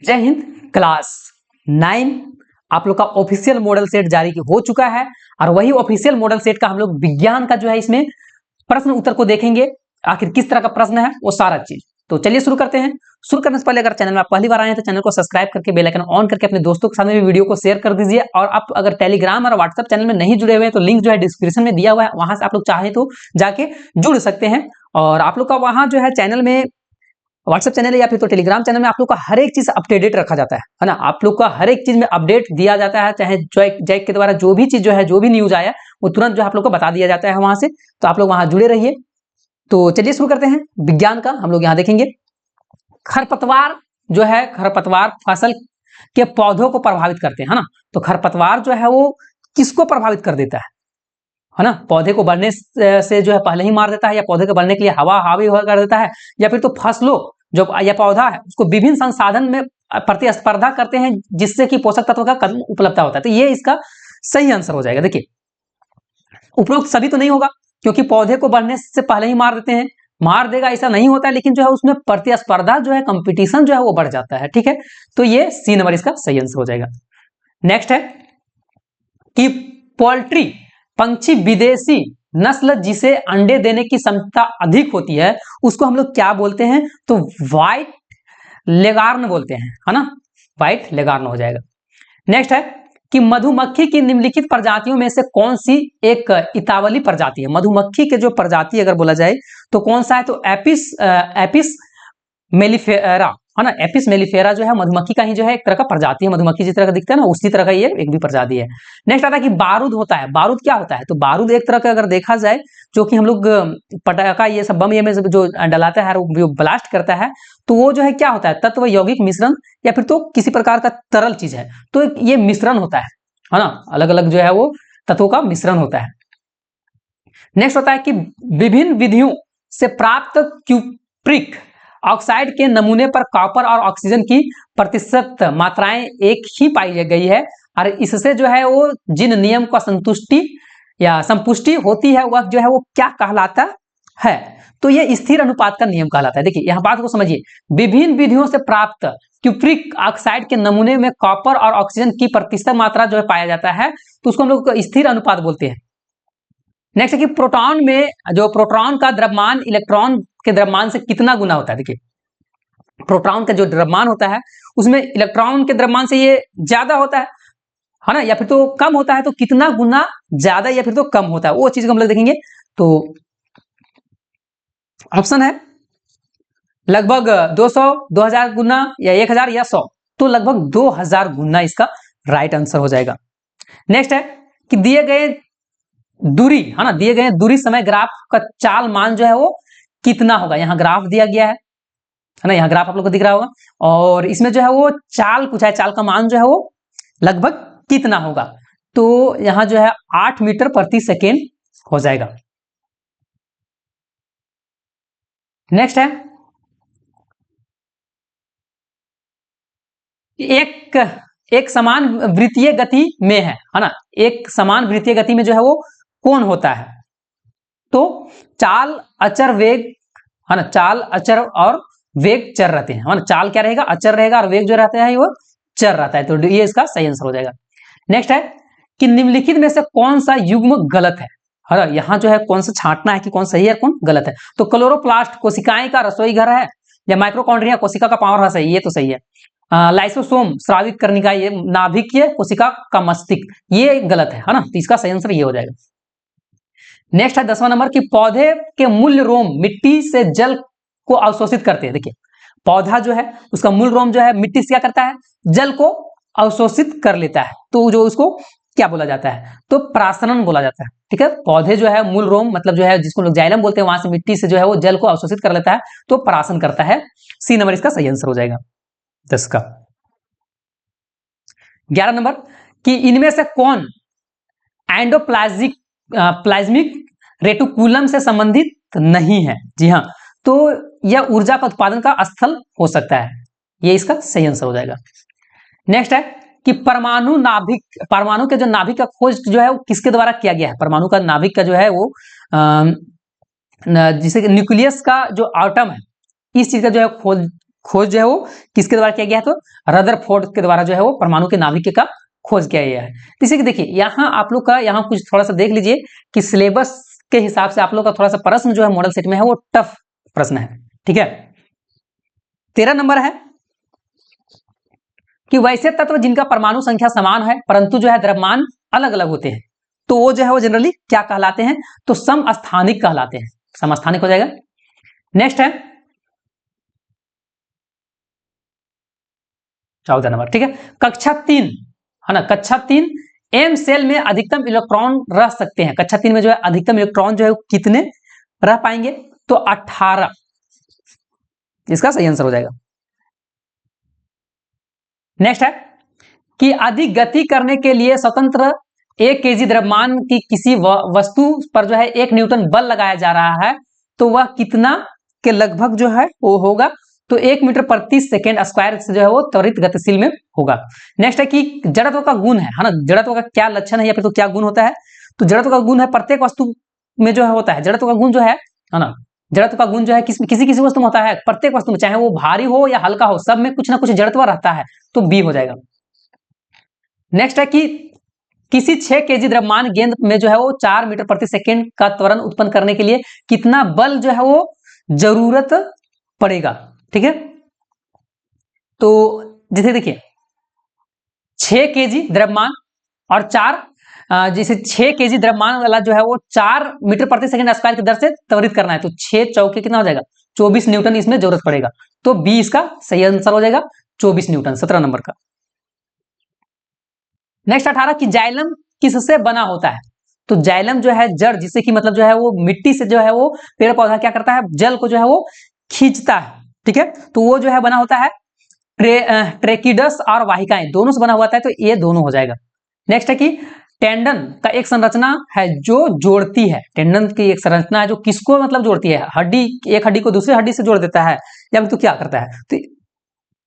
जय हिंद। क्लास 9 आप लोग का ऑफिशियल मॉडल सेट जारी हो चुका है और वही ऑफिशियल मॉडल सेट का हम लोग विज्ञान का जो है इसमें प्रश्न उत्तर को देखेंगे। आखिर किस तरह का प्रश्न है वो सारा चीज। तो चलिए शुरू करते हैं। शुरू करने से पहले अगर चैनल में आप पहली बार आए हैं तो चैनल को सब्सक्राइब करके बेल आइकन ऑन करके अपने दोस्तों के साथ में भी वीडियो को शेयर कर दीजिए। और आप अगर टेलीग्राम और व्हाट्सएप चैनल में नहीं जुड़े हुए हैं तो लिंक जो है डिस्क्रिप्शन में दिया हुआ है, वहां से आप लोग चाहे तो जाके जुड़ सकते हैं। और आप लोग का वहां जो है चैनल में व्हाट्सएप चैनल है या फिर तो टेलीग्राम चैनल में आप लोग का हर एक चीज अपडेटेड रखा जाता है ना। आप लोग का हर एक चीज में अपडेट दिया जाता है, चाहे जैक के द्वारा जो भी चीज जो है जो भी न्यूज आया वो तुरंत जो आप लोग को बता दिया जाता है वहां से। तो आप लोग वहां जुड़े रहिए। तो चलिए शुरू करते हैं विज्ञान का। हम लोग यहाँ देखेंगे खरपतवार जो है, खरपतवार फसल के पौधों को प्रभावित करते हैं, है ना। तो खरपतवार जो है वो किसको प्रभावित कर देता है ना। पौधे को बढ़ने से जो है पहले ही मार देता है, या पौधे को बढ़ने के लिए हवा हावी कर देता है, या फिर तो फसलों जो यह पौधा है उसको विभिन्न संसाधन में प्रतिस्पर्धा करते हैं जिससे कि पोषक तत्व का कम उपलब्धता होता है। तो ये इसका सही आंसर हो जाएगा। देखिए उपरोक्त सभी तो नहीं होगा क्योंकि पौधे को बढ़ने से पहले ही मार देते हैं, मार देगा ऐसा नहीं होता है, लेकिन जो है उसमें प्रतिस्पर्धा जो है कंपटीशन जो है वो बढ़ जाता है। ठीक है, तो ये सी नंबर इसका सही आंसर हो जाएगा। नेक्स्ट है कि पोल्ट्री पंछी विदेशी नस्ल जिसे अंडे देने की क्षमता अधिक होती है उसको हम लोग क्या बोलते हैं, तो व्हाइट लेगार्न बोलते हैं, है ना। व्हाइट लेगार्न हो जाएगा। नेक्स्ट है कि मधुमक्खी की निम्नलिखित प्रजातियों में से कौन सी एक इतावली प्रजाति है। मधुमक्खी के जो प्रजाति अगर बोला जाए तो कौन सा है, तो एपिस मेलिफेरा, है ना। एपिस मेलिफेरा जो है मधुमक्खी का ही जो है एक तरह का प्रजाति है। मधुमक्खी जिस तरह का दिखता है ना उसी तरह का ये एक भी प्रजाति है। नेक्स्ट आता है कि बारूद होता है। बारूद क्या होता है, तो बारूद एक तरह का अगर देखा जाए जो कि हम लोग पटाखा ये सब बम ये में जो डलाता है जो ब्लास्ट करता है तो वो जो है क्या होता है, तत्व यौगिक मिश्रण या फिर तो किसी प्रकार का तरल चीज है। तो ये मिश्रण होता है ना। अलग अलग जो है वो तत्वों का मिश्रण होता है। नेक्स्ट होता है कि विभिन्न विधियों से प्राप्त क्यूप्रिक ऑक्साइड के नमूने पर कॉपर और ऑक्सीजन की प्रतिशत मात्राएं एक ही पाई गई है और इससे जो है वो जिन नियम का संतुष्टि या संपुष्टि होती है वह जो है वो क्या कहलाता है, तो ये स्थिर अनुपात का नियम कहलाता है। देखिए यहां बात को समझिए, विभिन्न विधियों से प्राप्त क्यूप्रिक ऑक्साइड के नमूने में कॉपर और ऑक्सीजन की प्रतिशत मात्रा जो है पाया जाता है तो उसको हम लोग स्थिर अनुपात बोलते हैं। नेक्स्ट है कि प्रोटॉन में जो प्रोटॉन का द्रव्यमान इलेक्ट्रॉन के द्रव्यमान से कितना गुना होता है। देखिए प्रोटॉन का जो द्रव्यमान होता है उसमें इलेक्ट्रॉन के द्रव्यमान से ये ज्यादा होता है ना, या फिर तो कम होता है, तो कितना गुना ज्यादा या फिर तो कम होता है वो चीज को हम लोग देखेंगे। तो ऑप्शन है लगभग 200, 2000 गुना या 1000 या 100, तो लगभग 2000 गुना इसका राइट आंसर हो जाएगा। नेक्स्ट है कि दिए गए दूरी, है ना, दिए गए दूरी समय ग्राफ का चाल मान जो है वो कितना होगा। यहाँ ग्राफ दिया गया है ना, यहाँ ग्राफ आप लोग को दिख रहा होगा और इसमें जो है वो चाल पूछा है, चाल का मान जो है वो लगभग कितना होगा। तो यहाँ जो है 8 मीटर प्रति सेकेंड हो जाएगा। नेक्स्ट है एक समान वृत्तीय गति में है ना, एक समान वृत्तीय गति में जो है वो कौन होता है, तो चाल अचर वेग, है ना। चाल अचर और वेग चर रहते हैं, है ना। चाल क्या रहेगा, अचर रहेगा और वेग जो रहता है वो चर रहता है। तो ये इसका सही आंसर हो जाएगा। नेक्स्ट है कि निम्नलिखित में से कौन सा युग्म गलत है ना। यहाँ जो है कौन सा छांटना है कि कौन सही है कौन गलत है। तो क्लोरोप्लास्ट कोशिकाएं का रसोई घर है, या माइक्रोकॉन्ड्रिया कोशिका का पावर हाउस है, ये तो सही है। लाइसोसोम स्रावित करनिका, ये नाभिकीय कोशिका का मस्तिष्क, ये गलत है ना। तो इसका सही आंसर ये हो जाएगा। नेक्स्ट है 10वां नंबर कि पौधे के मूल रोम मिट्टी से जल को अवशोषित करते हैं। देखिए पौधा जो है उसका मूल रोम जो है मिट्टी से क्या करता है, जल को अवशोषित कर लेता है। तो जो उसको क्या बोला जाता है, तो प्रासनन बोला जाता है। ठीक है, पौधे जो है मूल रोम मतलब जो है जिसको लोग जाइलम बोलते हैं वहां से मिट्टी से जो है वो जल को अवशोषित कर लेता है, तो प्रासन करता है। सी नंबर इसका सही आंसर हो जाएगा 10 का। 11 नंबर कि इनमें से कौन प्लाज्मिक रेटिकुलम से संबंधित नहीं है। जी हाँ, तो यह ऊर्जा का उत्पादन का स्थल हो सकता है, ये इसका सही आंसर हो जाएगा। नेक्स्ट है कि परमाणु के जो नाभिक का खोज जो है वो किसके द्वारा किया गया है। परमाणु का नाभिक का जो है वो जिसे न्यूक्लियस का जो एटम है इस चीज का जो है खोज जो है वो किसके द्वारा किया गया है, तो रदरफोर्ड के द्वारा जो है वो परमाणु के नाभिक का खोज किया गया है। जैसे कि देखिए यहाँ आप लोग का यहाँ कुछ थोड़ा सा देख लीजिए कि सिलेबस के हिसाब से आप लोग का थोड़ा सा प्रश्न जो है मॉडल सेट में है वो टफ प्रश्न है। ठीक है, 13 नंबर है कि वैसे तत्व जिनका परमाणु संख्या समान है परंतु जो है द्रव्यमान अलग अलग होते हैं तो वो जो है वो जनरली क्या कहलाते हैं, तो समस्थानिक कहलाते हैं। समस्थानिक हो जाएगा। नेक्स्ट है 14 नंबर। ठीक है, कक्षा 3 है ना, कक्षा 3 एम सेल में अधिकतम इलेक्ट्रॉन रह सकते हैं। कक्षा 3 में जो है अधिकतम इलेक्ट्रॉन जो है कितने रह पाएंगे, तो 18, इसका सही आंसर हो जाएगा। नेक्स्ट है कि अधिक गति करने के लिए स्वतंत्र 1 केजी द्रव्यमान की किसी वस्तु पर जो है 1 न्यूटन बल लगाया जा रहा है तो वह कितना के लगभग जो है वो होगा, तो 1 मीटर प्रति सेकेंड स्क्वायर से जो है वो त्वरित गतिशील में होगा। नेक्स्ट है कि जड़त्व का गुण है ना, जड़त्व का क्या लक्षण है या फिर तो क्या गुण होता है, तो जड़त्व का गुण है प्रत्येक वस्तु में जो है होता है। जड़त्व का गुण जो है ना, जड़त्व का गुण जो है किसी किसी वस्तु में होता है, प्रत्येक वस्तु में चाहे वो भारी हो या हल्का हो सब में कुछ ना कुछ जड़त्व रहता है, तो बी हो जाएगा। नेक्स्ट है कि किसी 6 केजी द्रव्यमान गेंद में जो है वो 4 मीटर प्रति सेकेंड का त्वरण उत्पन्न करने के लिए कितना बल जो है वो जरूरत पड़ेगा। ठीक है, तो जैसे देखिए 6 केजी द्रव्यमान और 4 जैसे 6 केजी द्रव्यमान वाला जो है वो 4 मीटर प्रति सेकंड स्क्वायर की दर से त्वरित करना है, तो 6 चौके कितना हो जाएगा, 24 न्यूटन इसमें जरूरत पड़ेगा, तो बी इसका सही आंसर हो जाएगा 24 न्यूटन, 17 नंबर का। नेक्स्ट 18 कि जाइलम किससे बना होता है, तो जाइलम जो है जड़, जिससे कि मतलब जो है वो मिट्टी से जो है वो पेड़ पौधा क्या करता है, जल को जो है वो खींचता है। ठीक है, तो वो जो है बना होता है ट्रेकिडस और वाहिकाएं दोनों से बना हुआ है, तो ये दोनों हो जाएगा। नेक्स्ट है कि टेंडन का एक संरचना है जो जोड़ती है, टेंडन की एक संरचना है जो किसको मतलब जोड़ती है, हड्डी, एक हड्डी को दूसरी हड्डी से जोड़ देता है या फिर तो क्या करता है, तो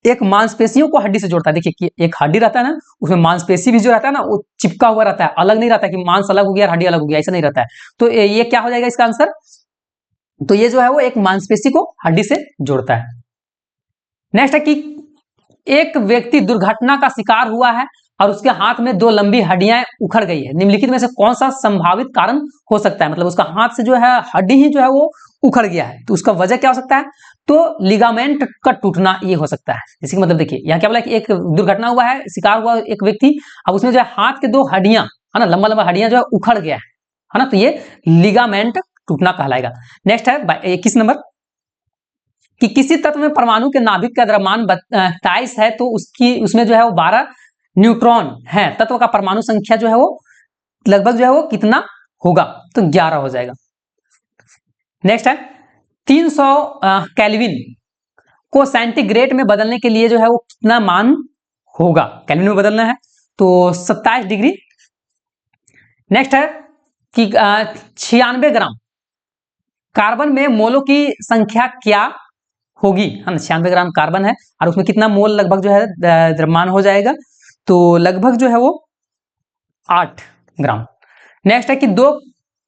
एक मांसपेशियों को हड्डी से जोड़ता है। देखिए कि एक हड्डी रहता है ना, उसमें मांसपेशी भी जो रहता है ना वो चिपका हुआ रहता है, अलग नहीं रहता कि मांस अलग हो गया हड्डी अलग हो गया, ऐसा नहीं रहता है। तो ये क्या हो जाएगा इसका आंसर, तो ये जो है वो एक मांसपेशी को हड्डी से जोड़ता है। नेक्स्ट है कि एक व्यक्ति दुर्घटना का शिकार हुआ है और उसके हाथ में 2 लंबी हड्डियां उखड़ गई है, निम्नलिखित में से कौन सा संभावित कारण हो सकता है, मतलब उसका हाथ से जो है हड्डी ही जो है वो उखड़ गया है, तो उसका वजह क्या हो सकता है, तो लिगामेंट का टूटना ये हो सकता है। जैसे कि मतलब देखिए यहाँ क्या बोला कि एक दुर्घटना हुआ है, शिकार हुआ एक व्यक्ति, अब उसमें जो है हाथ के 2 हड्डियां है ना, लंबा लंबा हड्डियां जो है उखड़ गया है ना, तो ये लिगामेंट टूटना कहलाएगा। नेक्स्ट है 21 नंबर कि किसी तत्व में परमाणु के नाभिक का द्रव्यमान 27 है तो उसमें जो है वो 12 न्यूट्रॉन है, तत्व का परमाणु संख्या जो है वो लगभग जो है वो कितना होगा, तो 11 हो जाएगा। नेक्स्ट है 300 केल्विन को सेंटीग्रेड में बदलने के लिए जो है वो कितना मान होगा, केल्विन में बदलना है तो 27 डिग्री। नेक्स्ट है कि 96 ग्राम कार्बन में मोलों की संख्या क्या होगी, है ना, 96 ग्राम कार्बन है और उसमें कितना मोल लगभग जो है द्रव्यमान हो जाएगा, तो लगभग जो है वो 8 ग्राम। नेक्स्ट है कि 2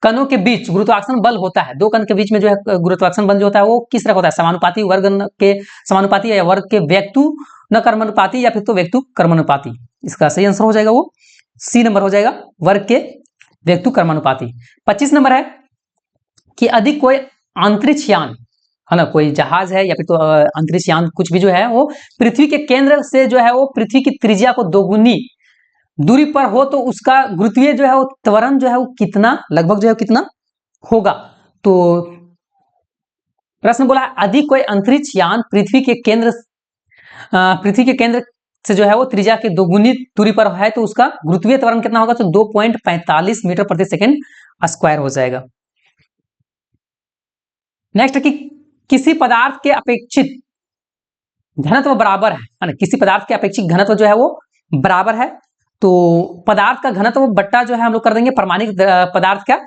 कणों के बीच गुरुत्वाकर्षण बल होता है, 2 कण के बीच में जो है गुरुत्वाकर्षण बल जो होता है वो किस तरह होता है, समानुपाती, वर्ग के समानुपाती या वर्ग के व्यक्तु न कर्मानुपाती या फिर तो व्यक्तु कर्मानुपाती, इसका सही आंसर हो जाएगा वो सी नंबर हो जाएगा, वर्ग के व्यक्तु कर्मानुपाती। 25 नंबर है कि अधिक कोई अंतरिक्ष यान है ना, कोई जहाज है या फिर तो अंतरिक्ष यान कुछ भी जो है वो पृथ्वी के केंद्र से जो है वो पृथ्वी की त्रिज्या को दोगुनी दूरी पर हो तो उसका गुरुत्वीय जो है वो त्वरण जो है वो कितना लगभग जो है कितना होगा, तो प्रश्न बोला अधिक कोई अंतरिक्ष यान पृथ्वी के केंद्र से जो है वो त्रिज्या के दोगुनी दूरी पर है तो उसका गुरुत्वीय त्वरण कितना होगा, तो 2.45 मीटर प्रति सेकेंड स्क्वायर हो जाएगा। नेक्स्ट कि किसी पदार्थ के अपेक्षित घनत्व बराबर है ना, किसी पदार्थ के अपेक्षित घनत्व जो है वो बराबर है, तो पदार्थ का घनत्व बट्टा जो है हम लोग कर देंगे प्रामाणिक पदार्थ का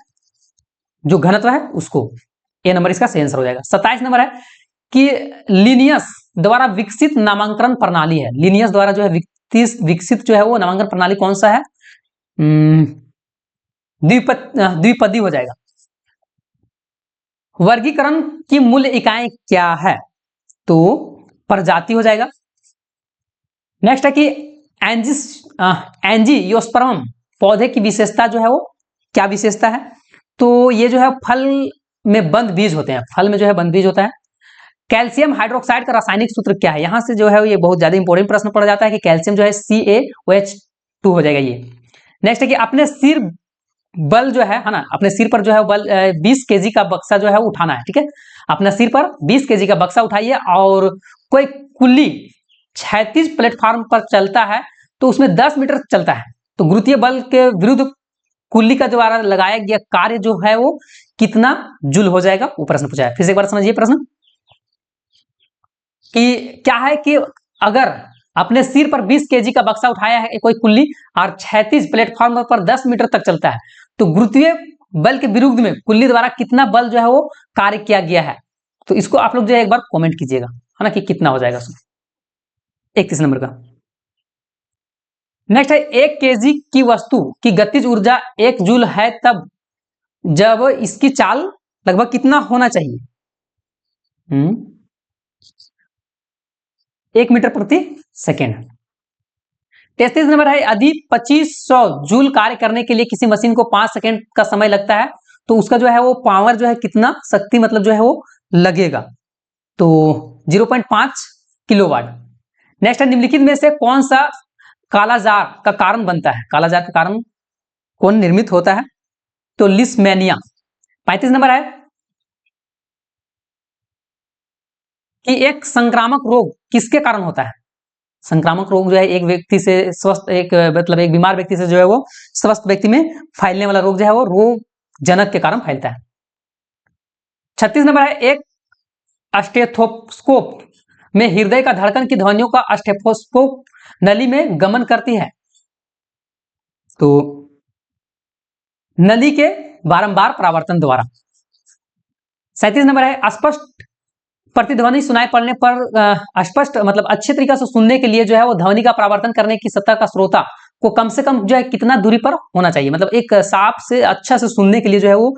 जो घनत्व है उसको, ए नंबर इसका सही आंसर हो जाएगा। 27 नंबर है कि लिनियस द्वारा विकसित नामांकन प्रणाली है, लिनियस द्वारा जो है विकसित जो है वो नामांकन प्रणाली कौन सा है, द्विपदी हो जाएगा। वर्गीकरण की मूल्य इकाई क्या है, तो प्रजाति हो जाएगा। नेक्स्ट है कि एंजियोस्पर्म पौधे की विशेषता जो है वो क्या विशेषता है, तो ये जो है फल में बंद बीज होते हैं, फल में जो है बंद बीज होता है। कैल्शियम हाइड्रोक्साइड का रासायनिक सूत्र क्या है, यहां से जो है ये बहुत ज्यादा इंपॉर्टेंट प्रश्न पड़ जाता है कि कैल्शियम जो है CaOH2 हो जाएगा ये। नेक्स्ट है कि अपने सिर बल जो है ना, अपने सिर पर जो है बल 20 केजी का बक्सा जो है उठाना है, ठीक है। अपना सिर पर 20 केजी का बक्सा उठाइए और कोई कुल्ली 36 प्लेटफॉर्म पर चलता है तो उसमें 10 मीटर चलता है, तो गुरुत्वीय बल के विरुद्ध कुल्ली का द्वारा लगाया गया कार्य जो है वो कितना जूल हो जाएगा, वो प्रश्न पूछा है। फिर से एक बार समझिए प्रश्न कि क्या है कि अगर अपने सिर पर 20 केजी का बक्सा उठाया है कोई कुल्ली और 36 प्लेटफॉर्म पर 10 मीटर तक चलता है, तो गुरुत्वीय बल के विरुद्ध में कुल्ली द्वारा कितना बल जो है वो कार्य किया गया है, तो इसको आप लोग जो है एक बार कमेंट कीजिएगा, है ना, कि कितना हो जाएगा उसमें। 31 नंबर का नेक्स्ट है 1 केजी की वस्तु की गतिज ऊर्जा 1 जूल है तब जब इसकी चाल लगभग कितना होना चाहिए, 1 मीटर प्रति सेकेंड। 33 नंबर है यदि 2500 जूल कार्य करने के लिए किसी मशीन को 5 सेकेंड का समय लगता है तो उसका जो है वो पावर जो है कितना शक्ति मतलब जो है वो लगेगा, तो 0.5 किलोवाट। नेक्स्ट है निम्नलिखित में से कौन सा कालाजार का कारण बनता है, कालाजार का कारण कौन निर्मित होता है, तो लिस्मेनिया। 35 नंबर है कि एक संक्रामक रोग किसके कारण होता है, संक्रामक रोग जो है एक व्यक्ति से स्वस्थ एक मतलब एक बीमार व्यक्ति से जो है वो स्वस्थ व्यक्ति में फैलने वाला रोग जो है वो रोग जनक के कारण फैलता है। 36 नंबर है एक स्टेथोस्कोप में हृदय का धड़कन की ध्वनियों का स्टेथोस्कोप नली में गमन करती है, तो नली के बारंबार परावर्तन द्वारा। 37 नंबर है स्पष्ट प्रतिध्वनि सुनाई पड़ने पर स्पष्ट मतलब अच्छे तरीके से सुनने के लिए जो है वो ध्वनि का परावर्तन करने की सत्ता का श्रोता को कम से कम जो है कितना दूरी पर होना चाहिए, मतलब एक साफ से अच्छा से सुनने के लिए जो है वो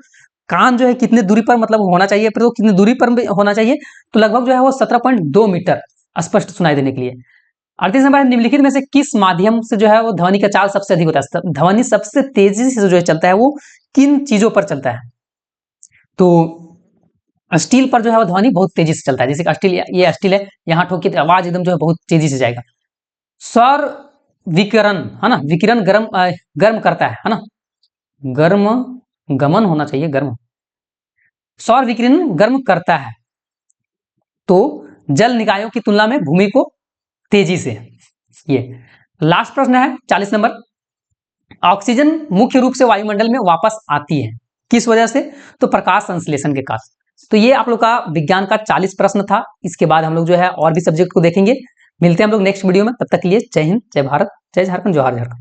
कान जो है कितने दूरी पर मतलब होना चाहिए, फिर वो कितनी दूरी पर होना चाहिए, तो लगभग जो है वो 17.2 मीटर स्पष्ट सुनाई देने के लिए। 38 नंबर निम्नलिखित में से किस माध्यम से जो है वो ध्वनि का चाल सबसे अधिक होता है, ध्वनि सबसे तेजी से जो है चलता है वो किन चीजों पर चलता है, तो स्टील पर जो है वो ध्वनि बहुत तेजी से चलता है, जैसे स्टील, ये स्टील है, यहाँ ठोकी तो आवाज एकदम जो है बहुत तेजी से जाएगा। सौर विकिरण है ना, विकिरण गर्म करता है ना, गर्म गमन होना चाहिए, गर्म, सौर विकिरण गर्म करता है तो जल निकायों की तुलना में भूमि को तेजी से। ये लास्ट प्रश्न है 40 नंबर, ऑक्सीजन मुख्य रूप से वायुमंडल में वापस आती है किस वजह से, तो प्रकाश संश्लेषण के कारण। तो ये आप लोग का विज्ञान का 40 प्रश्न था, इसके बाद हम लोग जो है और भी सब्जेक्ट को देखेंगे। मिलते हैं हम लोग नेक्स्ट वीडियो में, तब तक के लिए जय हिंद, जय भारत, जय झारखंड, जोहार झारखंड।